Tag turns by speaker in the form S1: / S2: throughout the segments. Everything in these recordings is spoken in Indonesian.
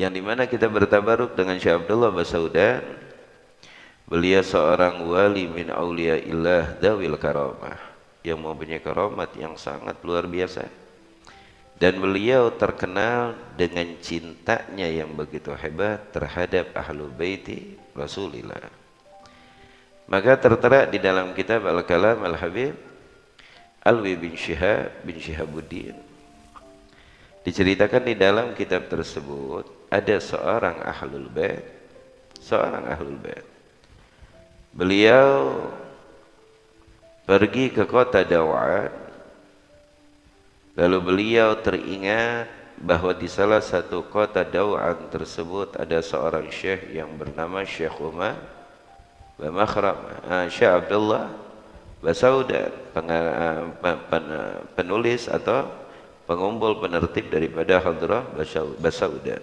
S1: yang dimana kita bertabaruk dengan Syekh Abdullah Basaudan. Beliau seorang wali min auliyaillah dawil karamah, yang mempunyai karamat yang sangat luar biasa, dan beliau terkenal dengan cintanya yang begitu hebat terhadap ahlul baiti Rasulillah. Maka tertera di dalam kitab Al-Kalam Al-Habib Alwi bin Shihabuddin, diceritakan di dalam kitab tersebut ada seorang ahlul bait, beliau pergi ke kota Dawan, lalu beliau teringat bahwa di salah satu kota Dawan tersebut ada seorang syekh yang bernama Syekh Umar Syekh Abdullah Basaudan, penulis atau pengumpul penertib daripada Hadrah Basaudan.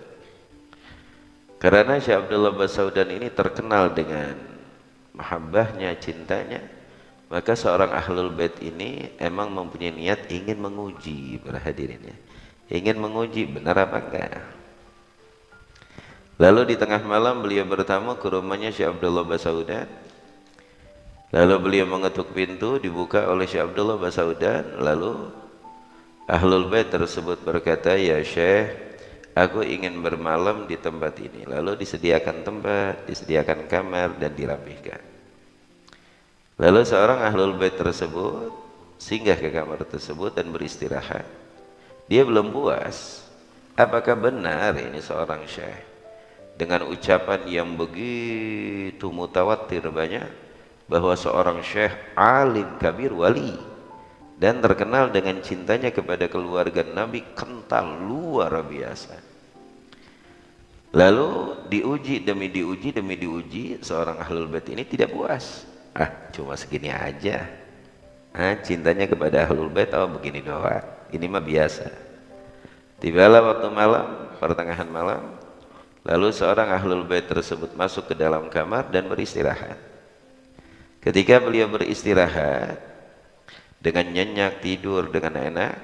S1: Karena Syekh Abdullah Basaudan ini terkenal dengan mahabbahnya, cintanya, maka seorang ahlul bait ini emang mempunyai niat ingin menguji para hadirinnya, ingin menguji benar apa enggak. Lalu di tengah malam beliau bertamu ke rumahnya Syekh Abdullah Basaudan. Lalu beliau mengetuk pintu, dibuka oleh Syekh Abdullah Basaudan. Lalu ahlul bait tersebut berkata, "Ya Syekh, aku ingin bermalam di tempat ini." Lalu disediakan tempat, disediakan kamar dan dirapihkan. Lalu seorang ahlul bait tersebut singgah ke kamar tersebut dan beristirahat. Dia belum puas. Apakah benar ini seorang syekh dengan ucapan yang begitu mutawatir banyak bahwa seorang syekh alim kabir wali dan terkenal dengan cintanya kepada keluarga Nabi kental luar biasa. Lalu diuji demi diuji, seorang ahlul bait ini tidak puas. Cuma segini aja. Cintanya kepada ahlul bait begini doang. Ini mah biasa. Tibalah waktu malam, pertengahan malam, lalu seorang ahlul bait tersebut masuk ke dalam kamar dan beristirahat. Ketika beliau beristirahat dengan nyenyak, tidur dengan enak,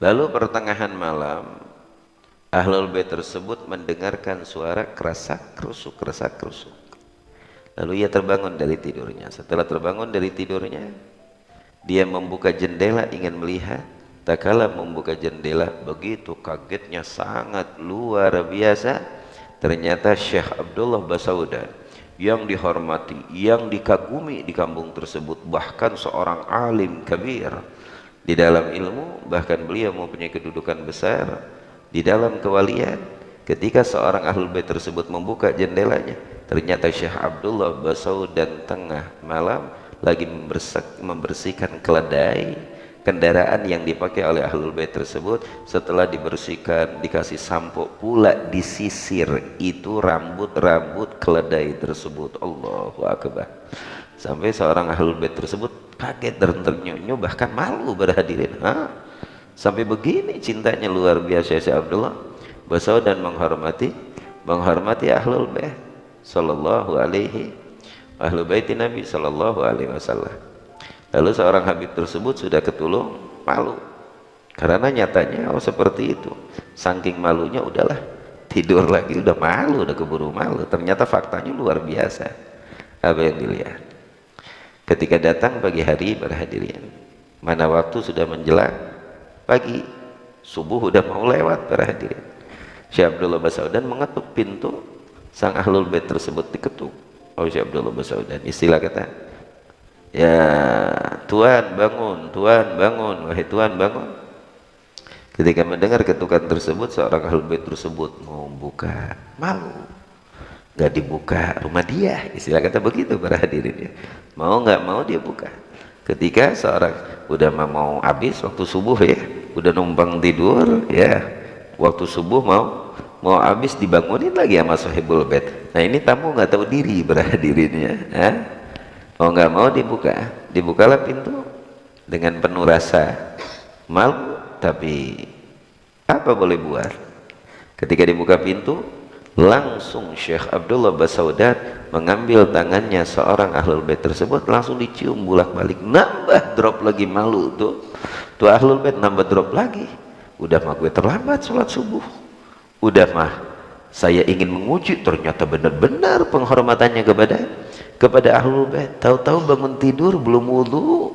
S1: lalu pertengahan malam ahlul bait tersebut mendengarkan suara kerasak kerusuk. Lalu ia terbangun dari tidurnya. Setelah terbangun dari tidurnya, dia membuka jendela ingin melihat. Tak kala membuka jendela, begitu kagetnya sangat luar biasa. Ternyata Syekh Abdullah Basaudan yang dihormati, yang dikagumi di kampung tersebut, bahkan seorang alim kabir di dalam ilmu, bahkan beliau mempunyai kedudukan besar di dalam kewalian. Ketika seorang ahlul bait tersebut membuka jendelanya, ternyata Syekh Abdullah Basaudan tengah malam lagi membersihkan keledai kendaraan yang dipakai oleh ahlul bait tersebut. Setelah dibersihkan, dikasih sampo, pula disisir itu rambut keledai tersebut. Allahu akbar. Sampai seorang ahlul bait tersebut kaget dan ternyuh, bahkan malu berhadirin. Sampai begini cintanya luar biasa Syekh Abdullah Basaudan menghormati ahlul bait sallallahu alaihi ahlul bait Nabi sallallahu alaihi wasallam. Lalu seorang habib tersebut sudah ketulung malu, karena nyatanya seperti itu. Saking malunya udahlah, tidur lagi, udah malu, udah keburu malu. Ternyata faktanya luar biasa. Apa yang dilihat ketika datang pagi hari berhadirin, mana waktu sudah menjelang pagi, subuh udah mau lewat berhadirin. Syekh Abdullah Basaudan mengetuk pintu sang ahlul bait tersebut, diketuk oleh Syekh Abdullah Basaudan. Istilah kata, "Ya Tuan bangun, wahai Tuan bangun." Ketika mendengar ketukan tersebut, seorang ahlul bait tersebut mau buka, malu, nggak dibuka rumah dia, istilah kata begitu para hadirin ya. Mau nggak mau dia buka. Ketika seorang udah mau habis waktu subuh ya, udah numpang tidur ya, waktu subuh mau habis, dibangunin lagi sama sahibul bait. Nah ini tamu nggak tahu diri berhadirinnya. Mau nggak mau dibukalah pintu dengan penuh rasa malu, tapi apa boleh buat. Ketika dibuka pintu, langsung Syekh Abdullah Basaudan mengambil tangannya seorang ahlul bait tersebut, langsung dicium bolak-balik, nambah drop lagi malu tuh ahlul bait, nambah drop lagi. Udah mah gue terlambat sholat subuh, Udah mah saya ingin menguji, ternyata benar-benar penghormatannya kepada ahlul bait. Tahu-tahu bangun tidur belum wudu,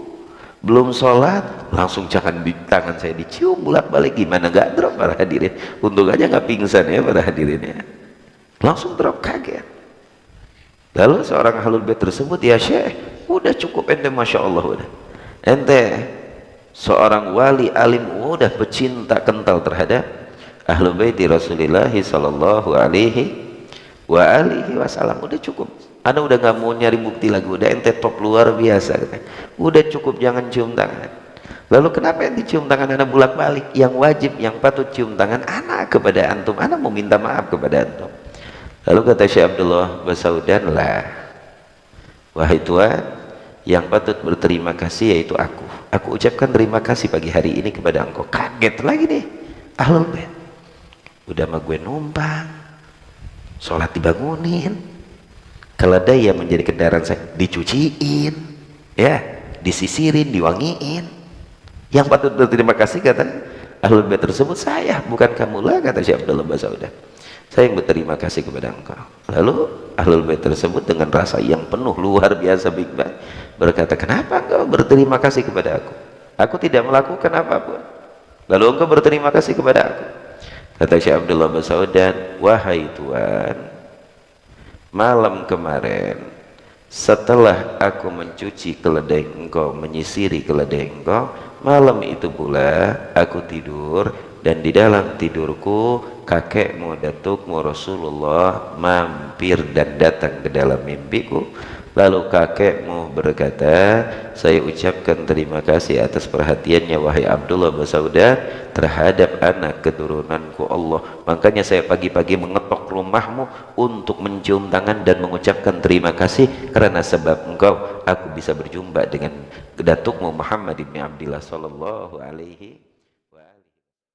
S1: belum sholat, langsung jangan di tangan saya dicium bolak-balik. Gimana gak drop para hadirin? Untung aja nggak pingsan ya para hadirin ya. Langsung drop kaget. Lalu seorang ahlul bait tersebut, ya Syekh, udah cukup ente, masya Allah, udah ente seorang wali alim, udah pecinta kental terhadap ahlul bait Rasulullah sallallahu alaihi wa alihi wasallam, udah cukup. Anda udah nggak mau nyari bukti lagi, udah ente top luar biasa, udah cukup, jangan cium tangan. Lalu kenapa ente cium tangan Anda bolak-balik? Yang wajib, yang patut cium tangan anak kepada antum, anak mau minta maaf kepada antum. Lalu kata Syekh Abdullah Basaudan, lah wahai Tuhan, yang patut berterima kasih yaitu aku ucapkan terima kasih pagi hari ini kepada engkau. Kaget lagi nih ahlul bait, udah sama gue numpang sholat dibangunin, keledai yang menjadi kendaraan saya dicuciin ya, disisirin, diwangiin. Yang patut berterima kasih kata ahlul bait tersebut saya, bukan kamu lah, kata Syekh Abdullah Basaudan. Saya yang berterima kasih kepada engkau. Lalu ahlul bait tersebut dengan rasa yang penuh luar biasa big bang berkata, kenapa engkau berterima kasih kepada aku? Aku tidak melakukan apapun, lalu engkau berterima kasih kepada aku. Kata Syekh Abdullah Basaudan, wahai Tuhan, malam kemarin setelah aku mencuci keledai engkau, menyisiri keledai engkau, malam itu pula aku tidur, dan di dalam tidurku kakekmu, datukmu Rasulullah mampir dan datang ke dalam mimpiku. Lalu kakekmu berkata, saya ucapkan terima kasih atas perhatiannya wahai Abdullah Basaudan terhadap anak keturunanku Allah. Makanya saya pagi-pagi mengetok rumahmu untuk mencium tangan dan mengucapkan terima kasih, karena sebab engkau aku bisa berjumpa dengan datukmu Muhammad ibn Abdillah sallallahu alaihi